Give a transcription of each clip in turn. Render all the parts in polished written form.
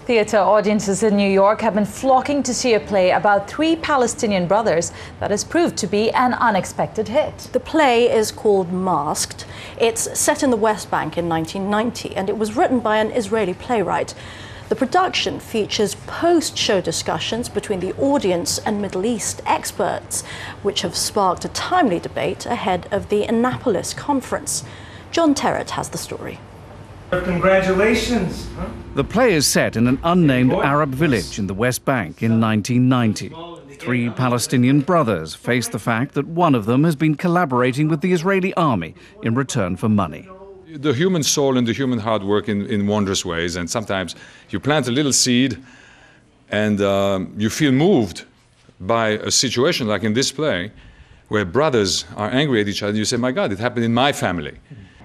Theatre audiences in New York have been flocking to see a play about three Palestinian brothers that has proved to be an unexpected hit. The play is called Masked. It's set in the West Bank in 1990, and it was written by an Israeli playwright. The production features post-show discussions between the audience and Middle East experts, which have sparked a timely debate ahead of the Annapolis conference. John Terret has the story. Congratulations. The play is set in an unnamed Arab village in the West Bank in 1990. Three Palestinian brothers face the fact that one of them has been collaborating with the Israeli army in return for money. The human soul and the human heart work in wondrous ways, and sometimes you plant a little seed and you feel moved by a situation like in this play where brothers are angry at each other. You say, my God, it happened in my family.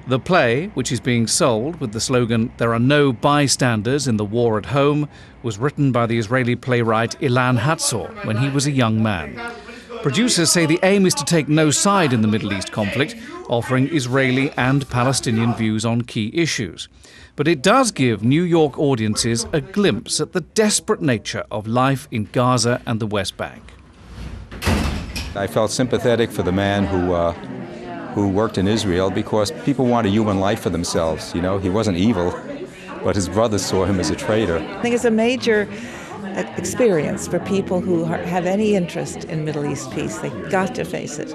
The play, which is being sold with the slogan, "There are no bystanders in the war at home," was written by the Israeli playwright Ilan Hatzor when he was a young man. Producers say the aim is to take no side in the Middle East conflict, offering Israeli and Palestinian views on key issues. But it does give New York audiences a glimpse at the desperate nature of life in Gaza and the West Bank. I felt sympathetic for the man who worked in Israel, because people want a human life for themselves. You know, he wasn't evil, but his brothers saw him as a traitor. I think it's a major experience for people who have any interest in Middle East peace. They've got to face it.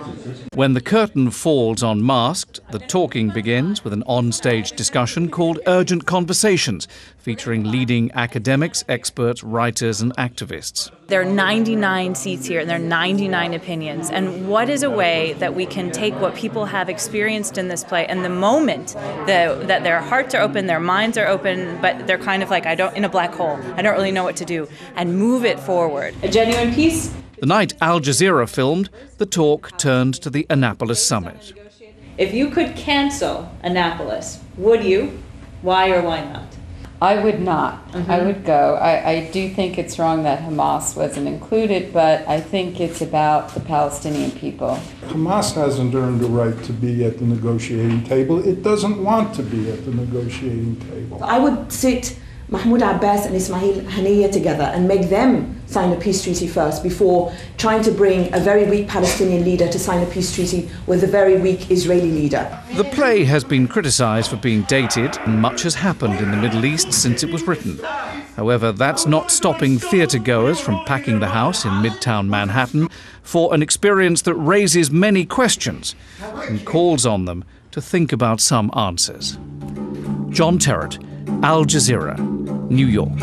When the curtain falls on Masked, the talking begins with an on-stage discussion called Urgent Conversations, featuring leading academics, experts, writers and activists. There are 99 seats here and there are 99 opinions. And what is a way that we can take what people have experienced in this play and the moment that their hearts are open, their minds are open, but they're kind of like, in a black hole. I don't really know what to do, and move it forward. A genuine piece. The night Al Jazeera filmed, the talk turned to the Annapolis summit. If you could cancel Annapolis, would you? Why or why not? I would not. I would go. I do think it's wrong that Hamas wasn't included, but I think it's about the Palestinian people. Hamas hasn't earned the right to be at the negotiating table. It doesn't want to be at the negotiating table. I would sit Mahmoud Abbas and Ismail Haniyeh together and make them sign a peace treaty first before trying to bring a very weak Palestinian leader to sign a peace treaty with a very weak Israeli leader. The play has been criticised for being dated, and much has happened in the Middle East since it was written. However, that's not stopping theatregoers from packing the house in Midtown Manhattan for an experience that raises many questions and calls on them to think about some answers. John Terret, Al Jazeera, New York.